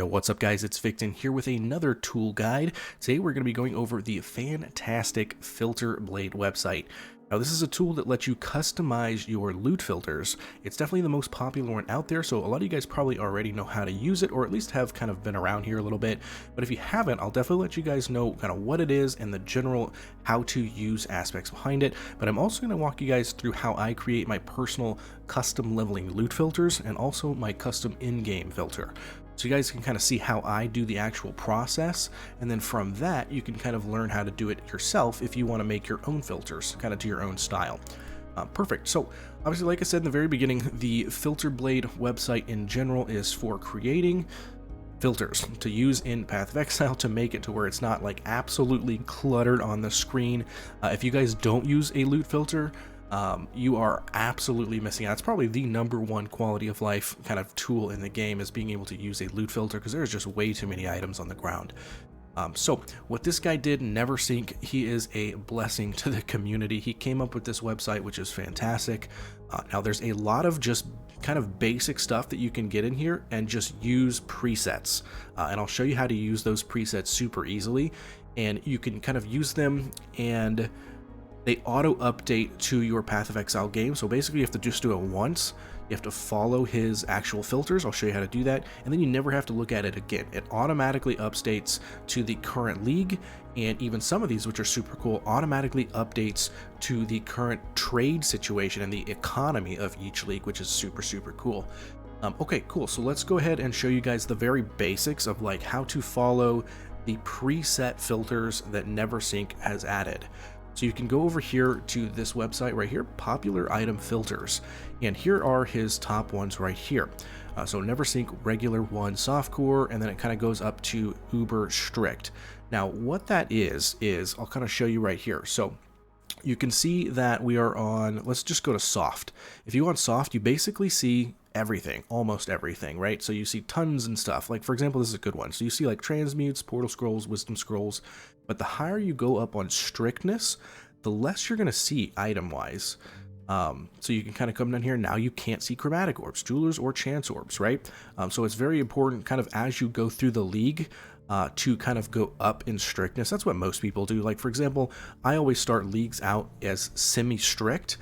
Yo, what's up guys? It's Victon here with another tool guide. Today we're going to be going over the fantastic Filterblade website. Now this is a tool that lets you customize your loot filters. It's definitely the most popular one out there, so a lot of you guys probably already know how to use it, or at least have kind of been around here a little bit. But if you haven't, I'll definitely let you guys know kind of what it is and the general how to use aspects behind it. But I'm also going to walk you guys through how I create my personal custom leveling loot filters and also my custom in-game filter. So you guys can kind of see how I do the actual process, and then from that you can kind of learn how to do it yourself if you want to make your own filters, kind of to your own style. Perfect. So obviously, like I said in the very beginning, the Filterblade website in general is for creating filters to use in Path of Exile to make it to where it's not like absolutely cluttered on the screen. If you guys don't use a loot filter, you are absolutely missing out. It's probably the #1 quality of life kind of tool in the game, is being able to use a loot filter, because there's just way too many items on the ground. So what this guy did, Neversink, he is a blessing to the community. He came up with this website, which is fantastic. Now there's a lot of just kind of basic stuff that you can get in here and just use presets. And I'll show you how to use those presets super easily. And you can kind of use them, and they auto update to your Path of Exile game. So basically you have to just do it once. You have to follow his actual filters. I'll show you how to do that. And then you never have to look at it again. It automatically updates to the current league. And even some of these, which are super cool, automatically updates to the current trade situation and the economy of each league, which is super, super cool. Okay, cool. So let's go ahead and show you guys the very basics of like how to follow the preset filters that Neversink has added. So you can go over here to this website right here, popular item filters, and here are his top ones right here. So Neversink regular 1 softcore, and then it kind of goes up to uber strict. Now what that is I'll kind of show you right here. So you can see that we are on, let's just go to soft. If you want soft, you basically see everything, almost everything, right? So you see tons and stuff. Like for example, this is a good one. So you see like transmutes, portal scrolls, wisdom scrolls, but the higher you go up on strictness, the less you're going to see item wise. So you can kind of come down here. Now you can't see chromatic orbs, jewelers, or chance orbs, right? So it's very important kind of as you go through the league to kind of go up in strictness. That's what most people do. Like for example, I always start leagues out as semi-strict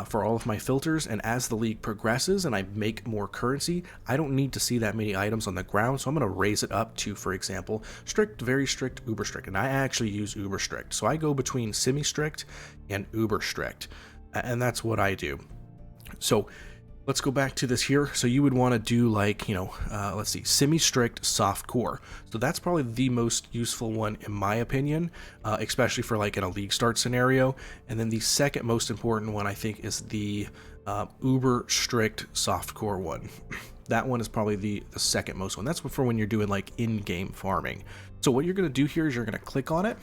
for all of my filters, and as the league progresses and I make more currency, I don't need to see that many items on the ground, so I'm going to raise it up to, for example, strict, very strict, uber strict, and I actually use uber strict. So I go between semi-strict and uber strict, and that's what I do. So let's go back to this here. So you would want to do like, let's see, semi-strict soft core. So that's probably the most useful one in my opinion, especially for like in a league start scenario. And then the second most important one, I think, is the uber strict soft core one. That one is probably the second most one. That's for when you're doing like in-game farming. So what you're going to do here is you're going to click on it,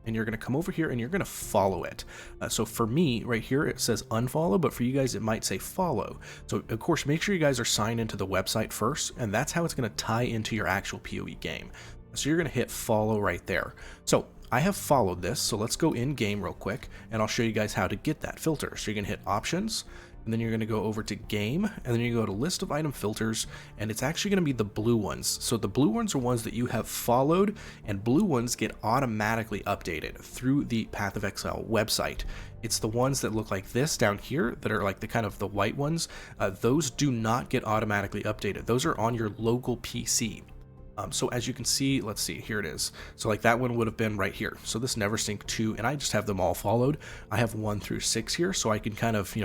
and you're going to come over here and you're going to follow it. So for me right here, it says unfollow, but for you guys, it might say follow. So of course, make sure you guys are signed into the website first, and that's how it's going to tie into your actual PoE game. So you're going to hit follow right there. So I have followed this. So let's go in game real quick, and I'll show you guys how to get that filter. So you're going to hit options, and then you're going to go over to game, and then you go to list of item filters, and it's actually going to be the blue ones. So the blue ones are ones that you have followed, and blue ones get automatically updated through the Path of Exile website. It's the ones that look like this down here that are like the kind of the white ones. Those do not get automatically updated. Those are on your local PC. So as you can see, let's see, here it is. So like that one would have been right here. So this Neversink 2, and I just have them all followed. I have 1 through 6 here, so I can kind of,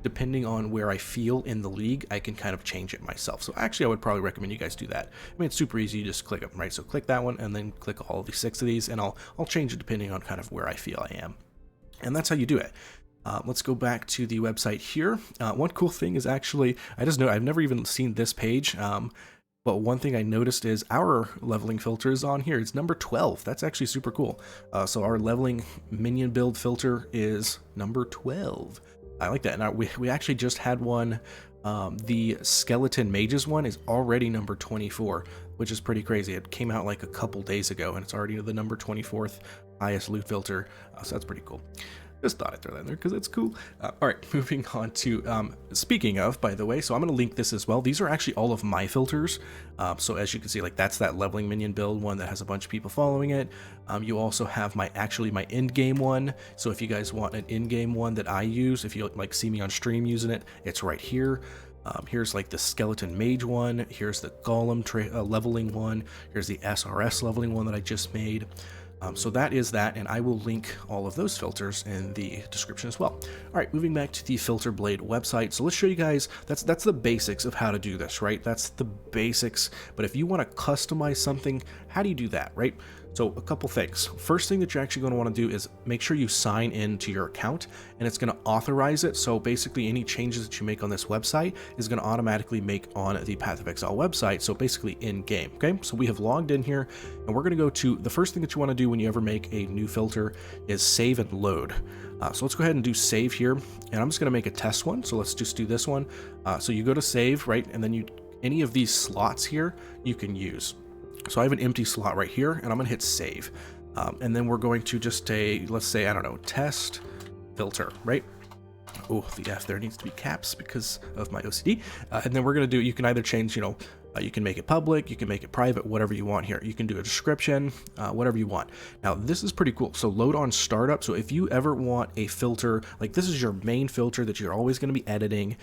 depending on where I feel in the league, I can kind of change it myself. So actually, I would probably recommend you guys do that. I mean, it's super easy. You just click them, right? So click that one, and then click all of the 6 of these, and I'll change it depending on kind of where I feel I am. And that's how you do it. Let's go back to the website here. One cool thing is actually, I just know I've never even seen this page. But one thing I noticed is our leveling filter is on here. It's number 12. That's actually super cool. So our leveling minion build filter is number 12. I like that. Now we actually just had one. The skeleton mages one is already number 24, which is pretty crazy. It came out like a couple days ago, and it's already the number 24th highest loot filter. So that's pretty cool. Just thought I'd throw that in there because it's cool. All right, moving on to, speaking of, by the way, so I'm going to link this as well. These are actually all of my filters. So as you can see, like that's that leveling minion build one that has a bunch of people following it. You also have my in-game one. So if you guys want an in-game one that I use, if you like see me on stream using it, it's right here. Here's like the skeleton mage one. Here's the golem leveling one. Here's the SRS leveling one that I just made. So that is that, and I will link all of those filters in the description as well. All right, moving back to the Filterblade website. So let's show you guys, that's the basics of how to do this, right? That's the basics, but if you want to customize something, how do you do that, right? So a couple things. First thing that you're actually going to want to do is make sure you sign in to your account, and it's going to authorize it. So basically any changes that you make on this website is going to automatically make on the Path of Exile website. So basically in game. Okay. So we have logged in here, and we're going to go to the first thing that you want to do when you ever make a new filter is save and load. So let's go ahead and do save here, and I'm just going to make a test one. So let's just do this one. So you go to save, right? And then any of these slots here you can use. So I have an empty slot right here, and I'm going to hit save. And then we're going to just let's say, I don't know, test filter, right? Oh, the F there needs to be caps because of my OCD. And then we're going to you can either change, you can make it public, you can make it private, whatever you want here. You can do a description, whatever you want. Now, this is pretty cool. So load on startup. So if you ever want a filter, like this is your main filter that you're always going to be editing,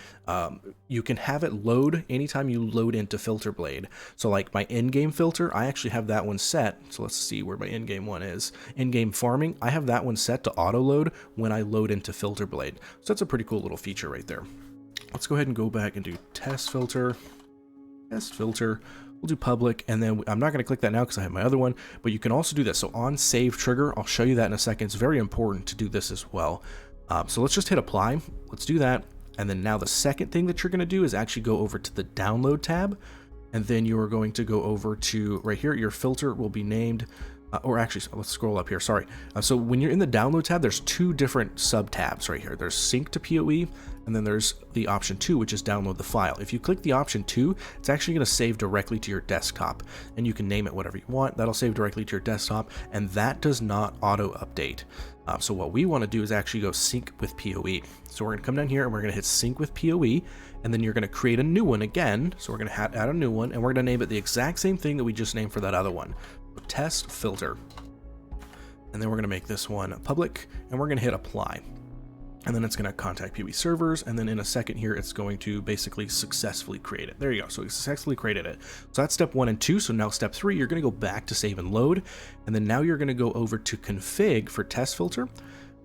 you can have it load anytime you load into Filterblade. So like my in-game filter, I actually have that one set. So let's see where my in-game one is. In-game farming, I have that one set to auto load when I load into Filterblade. So that's a pretty cool little feature right there. Let's go ahead and go back and do test filter. Test filter, we'll do public, and then I'm not going to click that now because I have my other one, but you can also do this. So on save trigger, I'll show you that in a second. It's very important to do this as well. So let's just hit apply. Let's do that. And then now the second thing that you're going to do is actually go over to the download tab, and then you are going to go over to right here. Your filter will be named, or actually, let's scroll up here. Sorry. So when you're in the download tab, there's two different sub tabs right here. There's sync to PoE, and then there's the option 2, which is download the file. If you click the option 2, it's actually going to save directly to your desktop, and you can name it whatever you want. That'll save directly to your desktop, and that does not auto update. So what we want to do is actually go sync with PoE. So we're going to come down here and we're going to hit sync with PoE, and then you're going to create a new one again. So we're going to add a new one, and we're going to name it the exact same thing that we just named for that other one. So test filter. And then we're going to make this one public, and we're going to hit apply. And then it's going to contact PoE servers, and then in a second here, it's going to basically successfully create it. There you go. So we successfully created it. So that's step 1 and 2. So now step 3, you're going to go back to save and load, and then now you're going to go over to config for test filter.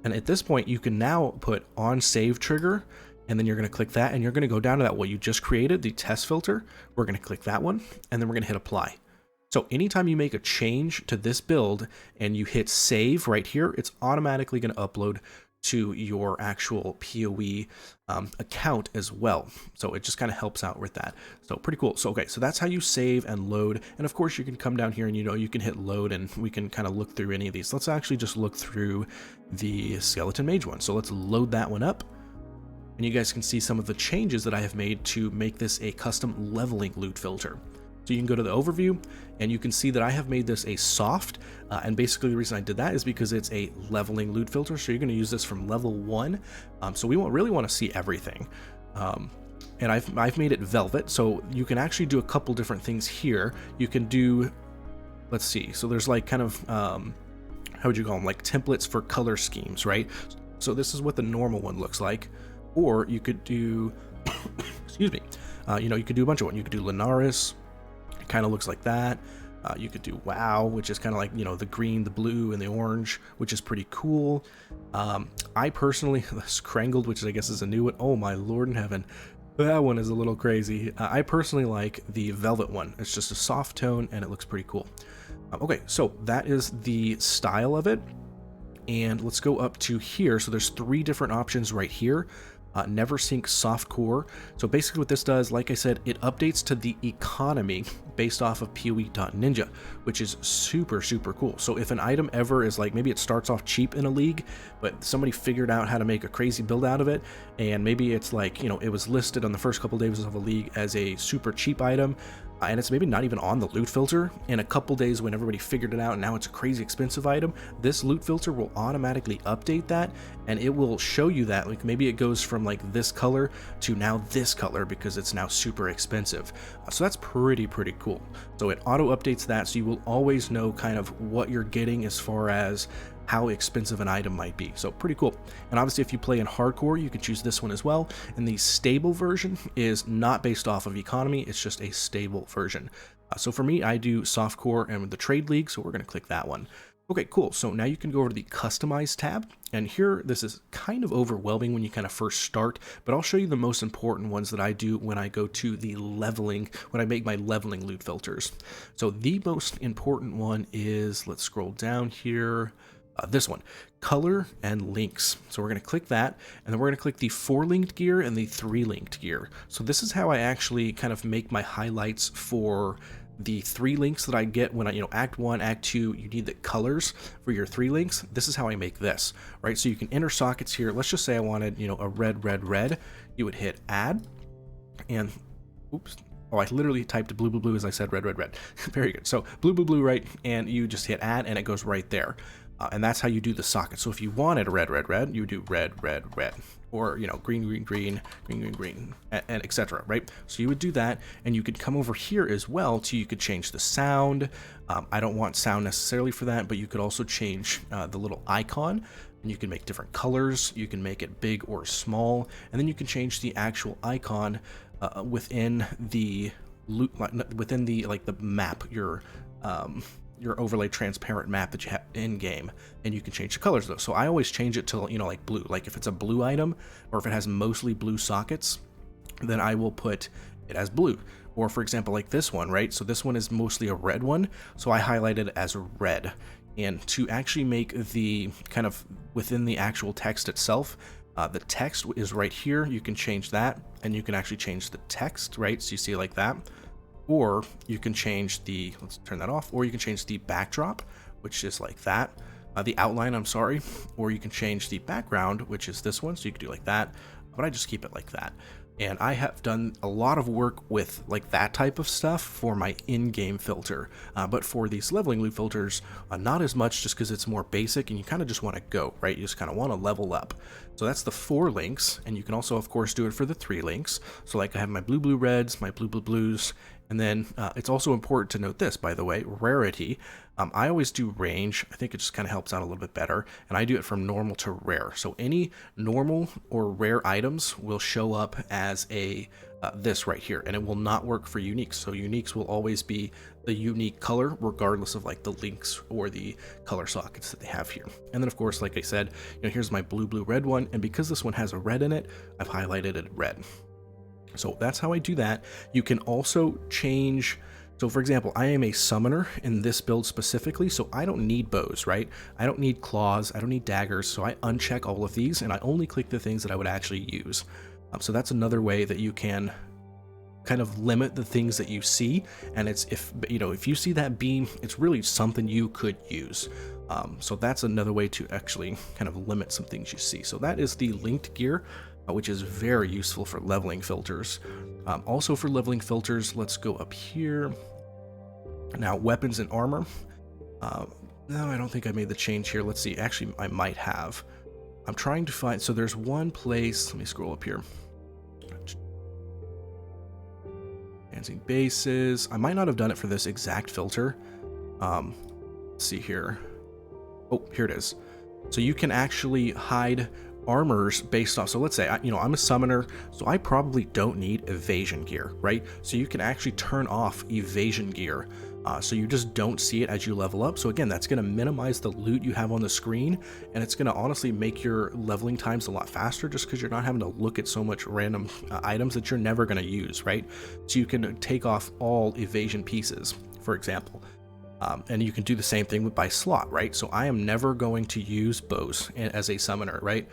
And at this point, you can now put on save trigger, and then you're going to click that, and you're going to go down to that what you just created, the test filter. We're going to click that one, and then we're going to hit apply. So anytime you make a change to this build and you hit save right here, it's automatically going to upload to your actual PoE account as well. So it just kind of helps out with that. So pretty cool. So okay, so that's how you save and load. And of course you can come down here and you can hit load, and we can kind of look through any of these. Let's actually just look through the skeleton mage one. So let's load that one up. And you guys can see some of the changes that I have made to make this a custom leveling loot filter. So you can go to the overview, and you can see that I have made this a soft, and basically the reason I did that is because it's a leveling loot filter. So you're going to use this from level 1. So we really want to see everything. And I've made it velvet, so you can actually do a couple different things here. You can do, let's see, so there's like kind of, how would you call them, like templates for color schemes, right? So this is what the normal one looks like. Or you could do, excuse me, you could do a bunch of one. You could do Linares. Kind of looks like that. You could do WoW, which is kind of like, the green, the blue, and the orange, which is pretty cool. I personally, this Krangled, which I guess is a new one. Oh my Lord in heaven. That one is a little crazy. I personally like the velvet one. It's just a soft tone, and it looks pretty cool. Okay, so that is the style of it. And let's go up to here. So there's 3 different options right here. Neversink softcore. So basically what this does, like I said, it updates to the economy based off of PoE.Ninja, which is super, super cool. So if an item ever is like, maybe it starts off cheap in a league, but somebody figured out how to make a crazy build out of it, and maybe it's like, it was listed on the first couple days of a league as a super cheap item, and it's maybe not even on the loot filter. In a couple days when everybody figured it out and now it's a crazy expensive item, this loot filter will automatically update that, and it will show you that, like, maybe it goes from like this color to now this color because it's now super expensive. So that's pretty cool. So it auto updates that, so you will always know kind of what you're getting as far as how expensive an item might be. So pretty cool. And obviously if you play in hardcore, you can choose this one as well. And the stable version is not based off of economy, it's just a stable version. So for me, I do softcore and with the trade league, so we're going to click that one. Okay, cool. So now you can go over to the customize tab, and here this is kind of overwhelming when you kind of first start, but I'll show you the most important ones that I do when I go to the leveling, when I make my leveling loot filters. So the most important one is, let's scroll down here, this one, color and links. So we're going to click that, and then we're going to click the 4 linked gear and the 3 linked gear. So this is how I actually kind of make my highlights for the 3 links that I get when I, Act 1, Act 2, you need the colors for your 3 links. This is how I make this, right? So you can enter sockets here. Let's just say I wanted, a red, red, red. You would hit add, and oops. Oh, I literally typed blue, blue, blue as I said red, red, red. Very good. So blue, blue, blue, right? And you just hit add, and it goes right there. And that's how you do the socket. So if you wanted red, red, red, you do red, red, red, or green, green, green, green, green, green, and etc. Right? So you would do that, and you could come over here as well. So you could change the sound. I don't want sound necessarily for that, but you could also change the little icon, and you can make different colors. You can make it big or small, and then you can change the actual icon within the the map, your overlay transparent map that you have in game, and you can change the colors though. So I always change it to like blue. Like if it's a blue item, or if it has mostly blue sockets, then I will put it as blue. Or for example, like this one, right? So this one is mostly a red one, so I highlighted it as red. And to actually make the kind of within the actual text itself, the text is right here. You can change that, and you can actually change the text, right? So you see it like that. Or you can change the, let's turn that off, or you can change the backdrop, which is like that, the outline, I'm sorry, or you can change the background, which is this one, so you can do like that, but I just keep it like that. And I have done a lot of work with like that type of stuff for my in-game filter, but for these leveling loot filters, not as much, just because it's more basic and you kind of just want to go, right? You just kind of want to level up. So that's the 4 links, and you can also, of course, do it for the 3 links. So like I have my blue, blue, reds, my blue, blue, blues, and then it's also important to note this, by the way, rarity. I always do range. I think it just kind of helps out a little bit better, and I do it from normal to rare. So any normal or rare items will show up as a this right here, and it will not work for uniques. So uniques will always be the unique color, regardless of like the links or the color sockets that they have here. And then of course, like I said, here's my blue, blue, red one, and because this one has a red in it, I've highlighted it red. So that's how I do that. You can also change. So for example, I am a summoner in this build specifically, so I don't need bows, right? I don't need claws, I don't need daggers, so I uncheck all of these and I only click the things that I would actually use. So that's another way that you can kind of limit the things that you see, and it's if you see that beam, it's really something you could use. So that's another way to actually kind of limit some things you see. So that is the linked gear, which is very useful for leveling filters. Also for leveling filters, let's go up here. Now, weapons and armor. No, I don't think I made the change here. Let's see. Actually, I might have. I'm trying to find. So there's one place. Let me scroll up here. Enhancing bases. I might not have done it for this exact filter. Let's see here. Oh, here it is. So you can actually hide armors based off. So let's say I'm a summoner, so I probably don't need evasion gear, right? So you can actually turn off evasion gear, so you just don't see it as you level up. So again, that's going to minimize the loot you have on the screen, and it's going to honestly make your leveling times a lot faster, just because you're not having to look at so much random items that you're never going to use, right? So you can take off all evasion pieces, for example. And you can do the same thing by slot, right? So I am never going to use bows as a summoner, right?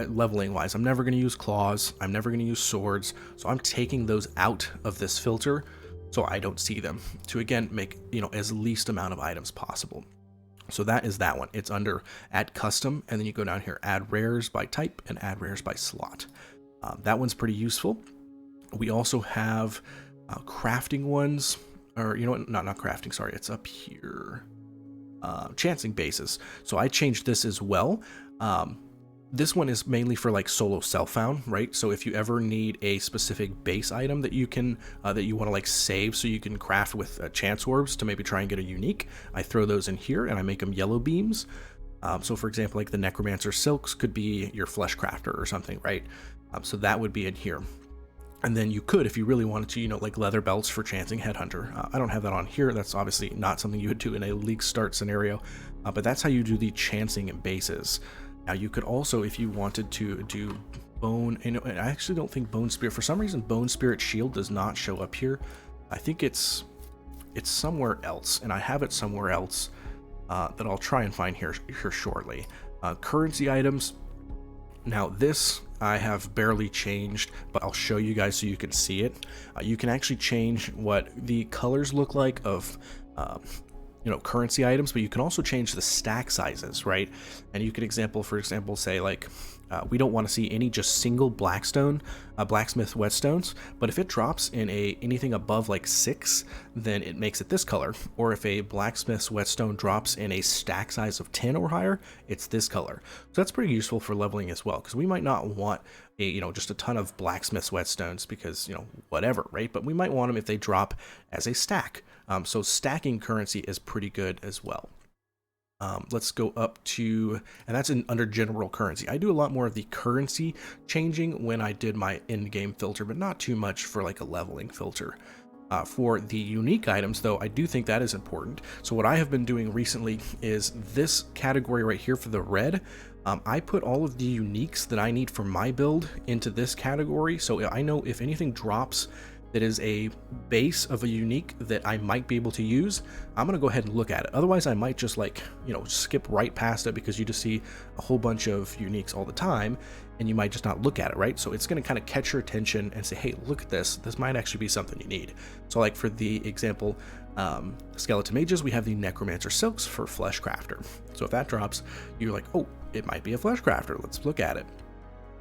Leveling wise, I'm never going to use claws. I'm never going to use swords. So I'm taking those out of this filter so I don't see them, to again make as least amount of items possible. So that is that one. It's under add custom, and then you go down here, add rares by type and add rares by slot. That one's pretty useful. We also have crafting ones. or you know what, not crafting, sorry, it's up here. Chancing bases. So I changed this as well. This one is mainly for like solo self-found, right? So if you ever need a specific base item that you can that you want to like save so you can craft with chance orbs to maybe try and get a unique, I throw those in here and I make them yellow beams. So for example, like the Necromancer Silks could be your Flesh Crafter or something, right? So that would be in here. And then you could, if you really wanted to, you know, like leather belts for chancing Headhunter. I don't have that on here. That's obviously not something you would do in a league start scenario, but that's how you do the chancing bases. Now you could also, if you wanted to do bone, you know, I actually don't think Bone Spirit, for some reason, Bone Spirit Shield does not show up here. I think it's somewhere else, and I have it somewhere else that I'll try and find here shortly. Currency items. Now this I have barely changed, but I'll show you guys so you can see it. You can actually change what the colors look like of you know, currency items, but you can also change the stack sizes, right? And you could for example, say like we don't want to see any just single blacksmith whetstones, but if it drops in anything above like 6, then it makes it this color. Or if a blacksmith's whetstone drops in a stack size of 10 or higher, it's this color. So that's pretty useful for leveling as well, because we might not want a, you know, just a ton of blacksmith's whetstones because, you know, whatever, right? But we might want them if they drop as a stack. So stacking currency is pretty good as well. Let's go up to, and that's under general currency. I do a lot more of the currency changing when I did my in-game filter, but not too much for like a leveling filter. For the unique items, though, I do think that is important. So what I have been doing recently is this category right here for the red. I put all of the uniques that I need for my build into this category. So I know if anything drops that is a base of a unique that I might be able to use, I'm gonna go ahead and look at it. Otherwise I might just like, you know, skip right past it because you just see a whole bunch of uniques all the time and you might just not look at it, right? So it's gonna kind of catch your attention and say, hey, look at this. This might actually be something you need. So like for the example, Skeleton Mages, we have the Necromancer Silks for Flesh Crafter. So if that drops, you're like, oh, it might be a Flesh Crafter. Let's look at it.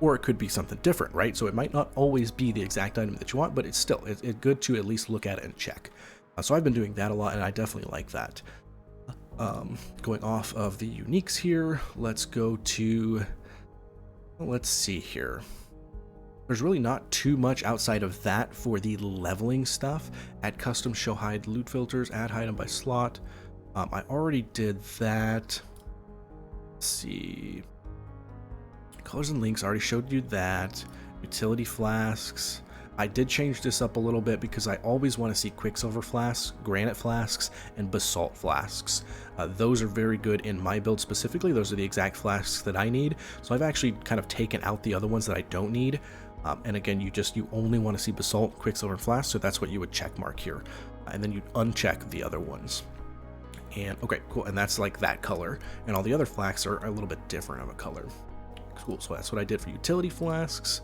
Or it could be something different, right? So it might not always be the exact item that you want, but it's still it's good to at least look at it and check. So I've been doing that a lot, and I definitely like that. Going off of the uniques here, let's go to, let's see here. There's really not too much outside of that for the leveling stuff. Add custom show hide loot filters, add item by slot. I already did that. Let's see. Colors and links, I already showed you that. Utility flasks. I did change this up a little bit because I always want to see quicksilver flasks, granite flasks, and basalt flasks. Those are very good in my build specifically. Those are the exact flasks that I need. So I've actually kind of taken out the other ones that I don't need. And again, you only want to see basalt, quicksilver, and flasks. So that's what you would check mark here. And then you uncheck the other ones. And okay, cool. And that's like that color. And all the other flasks are a little bit different of a color. Cool, so that's what I did for utility flasks.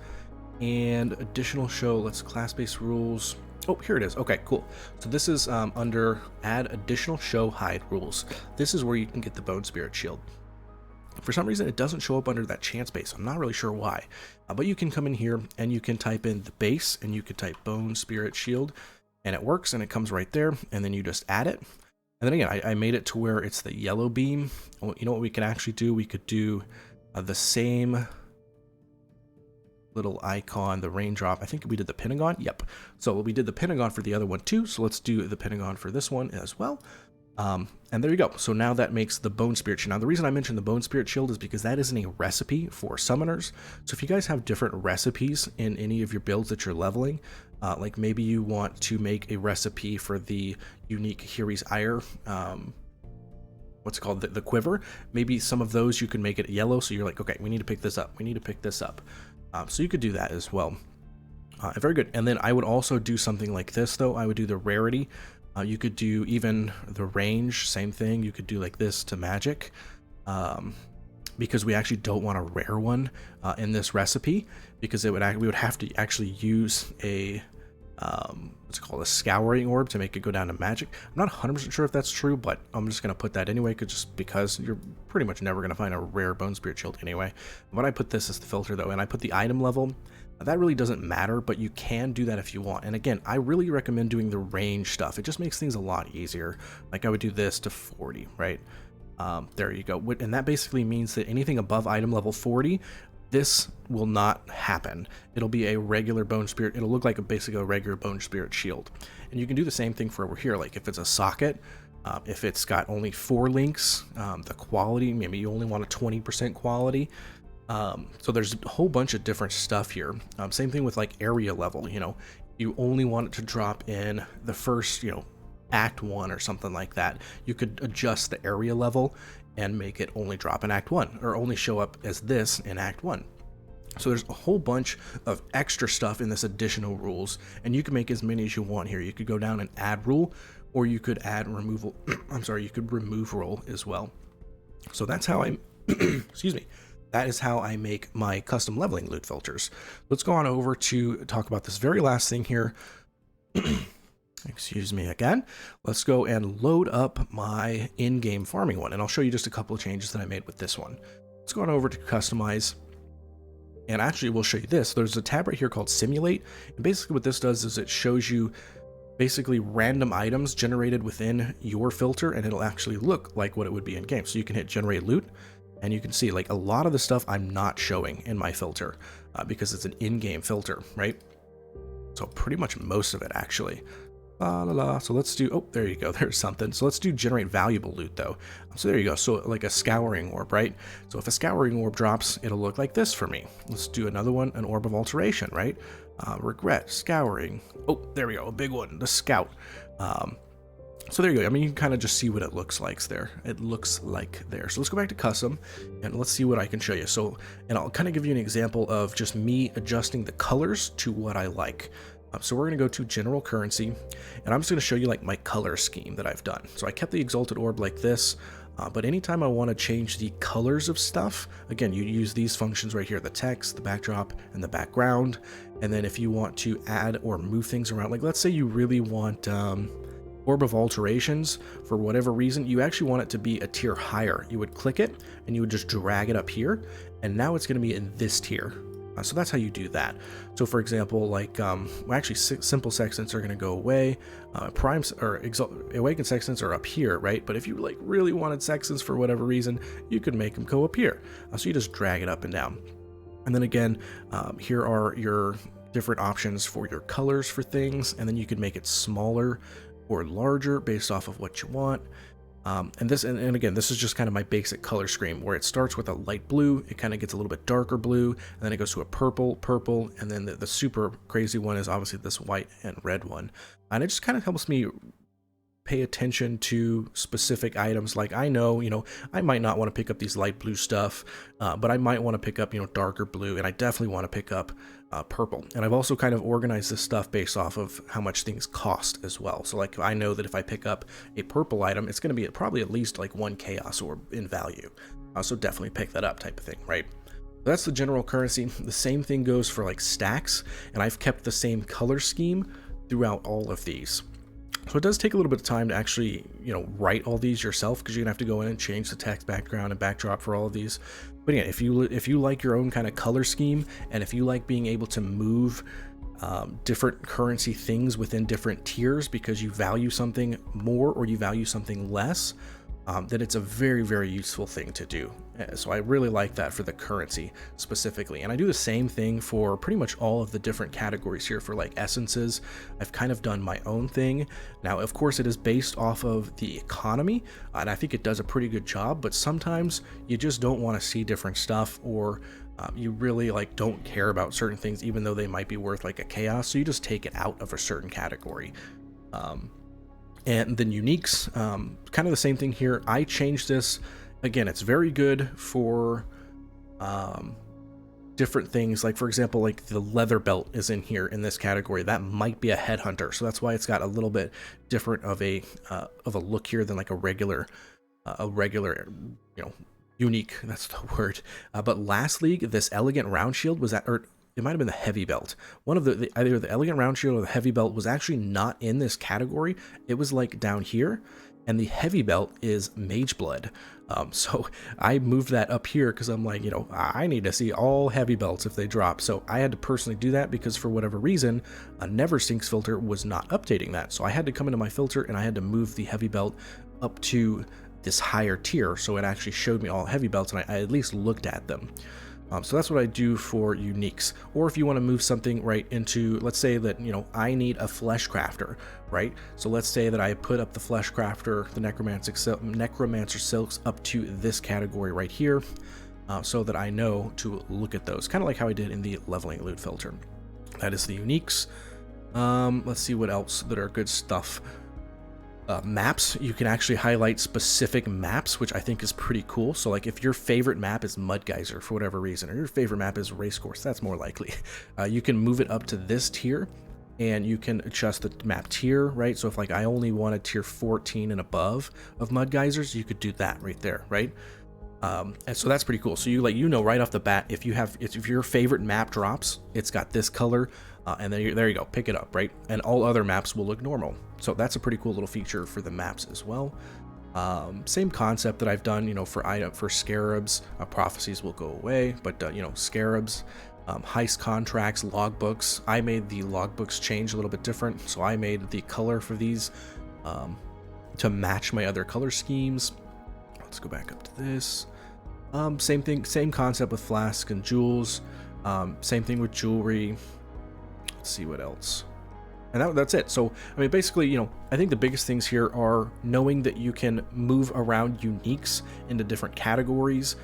And additional show, let's class-based rules. Oh, here it is. Okay, cool. So this is under add additional show hide rules. This is where you can get the Bone Spirit Shield. For some reason, it doesn't show up under that chance base. I'm not really sure why. But you can come in here and you can type in the base and you can type Bone Spirit Shield and it works and it comes right there. And then you just add it. And then again, I made it to where it's the yellow beam. You know what we can actually do? We could do the same little icon, the raindrop. I think we did the Pentagon. Yep. So we did the Pentagon for the other one too. So let's do the Pentagon for this one as well. And there you go. So now that makes the Bone Spirit Shield. Now the reason I mentioned the Bone Spirit Shield is because that isn't a recipe for summoners. So if you guys have different recipes in any of your builds that you're leveling, like maybe you want to make a recipe for the unique Hiri's Ire, what's it called, the quiver, maybe some of those you can make it yellow, so you're like, okay, we need to pick this up, we need to pick this up. So you could do that as well. Very good. And then I would also do something like this though. I would do the rarity. You could do even the range, same thing. You could do like this to magic, because we actually don't want a rare one in this recipe, because we would have to actually use a what's it called, a scouring orb to make it go down to magic. I'm not 100% sure if that's true, but I'm just gonna put that anyway, just because you're pretty much never gonna find a rare Bone Spirit Shield anyway. When I put this as the filter though, and I put the item level That really doesn't matter, but you can do that if you want. And again, I really recommend doing the range stuff. It just makes things a lot easier. Like I would do this to 40, right? There you go. And that basically means that anything above item level 40, this will not happen. It'll be a regular bone spirit. It'll look like basically a regular bone spirit shield. And you can do the same thing for over here. Like if it's a socket, if it's got only 4 links, the quality, maybe you only want a 20% quality. So there's a whole bunch of different stuff here. Same thing with like area level, you know, you only want it to drop in the first, you know, act 1 or something like that. You could adjust the area level and make it only drop in act 1 or only show up as this in act 1. So there's a whole bunch of extra stuff in this additional rules, and you can make as many as you want here. You could go down and add rule, or you could add removal. I'm sorry, you could remove rule as well. So that's how I, excuse me, that is how I make my custom leveling loot filters. Let's go on over to talk about this very last thing here. Excuse me again. Let's go and load up my in-game farming one, and I'll show you just a couple of changes that I made with this one. Let's go on over to customize, and actually we'll show you this. There's a tab right here called simulate, and basically what this does is it shows you basically random items generated within your filter, and it'll actually look like what it would be in game. So you can hit generate loot, and you can see like a lot of the stuff I'm not showing in my filter because it's an in-game filter, right? So pretty much most of it actually. So let's do, oh, there you go, there's something. So let's do generate valuable loot though. So there you go, so like a scouring orb, right? So if a scouring orb drops, it'll look like this for me. Let's do another one, an orb of alteration, right? Regret, scouring, oh, there we go, a big one, the scout. So there you go, I mean, you can kind of just see what it looks like there. It looks like there. So let's go back to custom, and let's see what I can show you. So, and I'll kind of give you an example of just me adjusting the colors to what I like. So we're going to go to general currency, and I'm just going to show you like my color scheme that I've done. So I kept the exalted orb like this, but anytime I want to change the colors of stuff, again, you use these functions right here, the text, the backdrop, and the background. And then if you want to add or move things around, like let's say you really want orb of alterations for whatever reason, you actually want it to be a tier higher. You would click it and you would just drag it up here, and now it's going to be in this tier. So that's how you do that. So for example, like, well, actually simple sextants are going to go away. Primes or awakened sextants are up here, right? But if you like really wanted sextants for whatever reason, you could make them go up here. So you just drag it up and down. And then again, here are your different options for your colors for things. And then you can make it smaller or larger based off of what you want. And again, this is just kind of my basic color scheme where it starts with a light blue, it kind of gets a little bit darker blue, and then it goes to a purple, and then the super crazy one is obviously this white and red one. And it just kind of helps me pay attention to specific items. Like I know, you know, I might not want to pick up these light blue stuff, but I might want to pick up, you know, darker blue, and I definitely want to pick up purple. And I've also kind of organized this stuff based off of how much things cost as well. So like I know that if I pick up a purple item, it's going to be probably at least like 1 chaos orb in value. So definitely pick that up type of thing, right? That's the general currency. The same thing goes for like stacks, and I've kept the same color scheme throughout all of these. So it does take a little bit of time to actually, you know, write all these yourself, because you're gonna have to go in and change the text background and backdrop for all of these. But yeah, if you like your own kind of color scheme, and if you like being able to move different currency things within different tiers because you value something more or you value something less, then it's a very, very useful thing to do. So I really like that for the currency specifically. And I do the same thing for pretty much all of the different categories here for like essences. I've kind of done my own thing. Now, of course, it is based off of the economy, and I think it does a pretty good job, but sometimes you just don't want to see different stuff, or you really like don't care about certain things, even though they might be worth like a chaos. So you just take it out of a certain category. And then uniques, kind of the same thing here. I changed this. Again, it's very good for different things. Like, for example, like the leather belt is in here in this category. That might be a headhunter. So that's why it's got a little bit different of a look here than like a regular, you know, unique. That's the word. But last league, this elegant round shield was at, or it might have been the heavy belt. One of either the elegant round shield or the heavy belt was actually not in this category. It was like down here. and the heavy belt is Mage Blood. So I moved that up here because I'm like, I need to see all heavy belts if they drop. So I had to personally do that because for whatever reason, a Neversink's filter was not updating that. So I had to come into my filter and I had to move the heavy belt up to this higher tier. So it actually showed me all heavy belts and I at least looked at them. So that's what I do for uniques. Or if you want to move something right into, let's say that, I need a flesh crafter, right? So let's say that I put up the flesh crafter, the necromancer silks up to this category right here, so that I know to look at those, kind of like how I did in the leveling loot filter. That is the uniques. Let's see what else that are good stuff. Maps, you can actually highlight specific maps, which I think is pretty cool. So like if your favorite map is Mud Geyser for whatever reason, or your favorite map is Racecourse, that's more likely. You can move it up to this tier and you can adjust the map tier, right? So if like I only wanted tier 14 and above of Mud Geysers, you could do that right there, right? And so that's pretty cool. So you right off the bat, if your favorite map drops, it's got this color, and then there you go, pick it up, right? And all other maps will look normal. So that's a pretty cool little feature for the maps as well. Same concept that I've done, for scarabs, prophecies will go away, but scarabs, heist contracts, logbooks. I made the logbooks change a little bit different, so I made the color for these to match my other color schemes. Let's go back up to this. Same thing, same concept with flasks and jewels. Same thing with jewelry. Let's see what else. And that's it. So, I mean, basically, I think the biggest things here are knowing that you can move around uniques into different categories.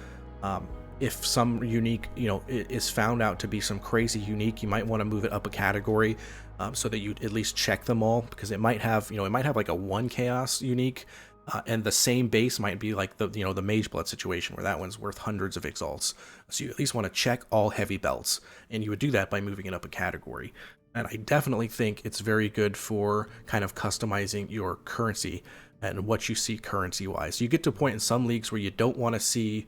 If some unique, is found out to be some crazy unique, you might want to move it up a category so that you at least check them all, because it might have, like a 1 chaos unique. And the same base might be like the Mage Blood situation where that one's worth hundreds of exalts. So you at least want to check all heavy belts, and you would do that by moving it up a category. And I definitely think it's very good for kind of customizing your currency and what you see currency wise. You get to a point in some leagues where you don't want to see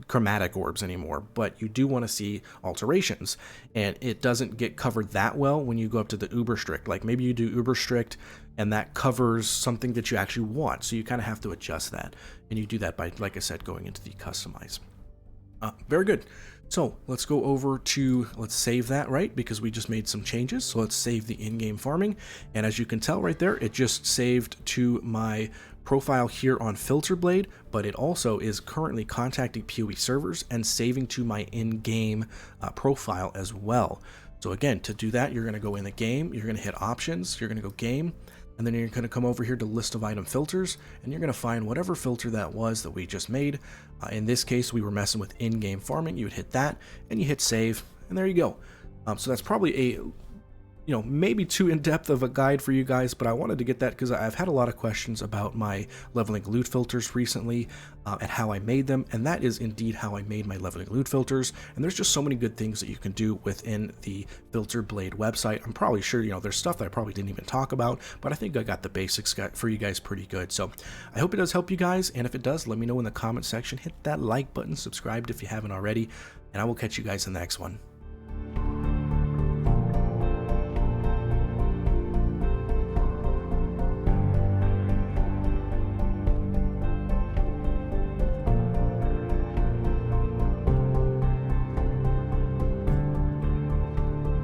chromatic orbs anymore, but you do want to see alterations, and it doesn't get covered that well when you go up to the uber strict. Like maybe you do uber strict and that covers something that you actually want, so you kind of have to adjust that, and you do that by, like I said, going into the customize. Very good. So let's go over to, let's save that, right? Because we just made some changes. So let's save the in-game farming. And as you can tell right there, it just saved to my profile here on Filterblade, but it also is currently contacting PoE servers and saving to my in-game profile as well. So again, to do that, you're going to go in the game, you're going to hit options, you're going to go game, and then you're going to come over here to list of item filters, and you're going to find whatever filter that was that we just made. In this case, we were messing with in-game farming. You would hit that, and you hit save, and there you go. So that's probably a, maybe too in-depth of a guide for you guys, but I wanted to get that because I've had a lot of questions about my leveling loot filters recently and how I made them, and that is indeed how I made my leveling loot filters. And there's just so many good things that you can do within the Filterblade website. I'm probably sure, there's stuff that I probably didn't even talk about, but I think I got the basics for you guys pretty good. So I hope it does help you guys, and if it does, let me know in the comment section. Hit that like button, subscribe if you haven't already, and I will catch you guys in the next one.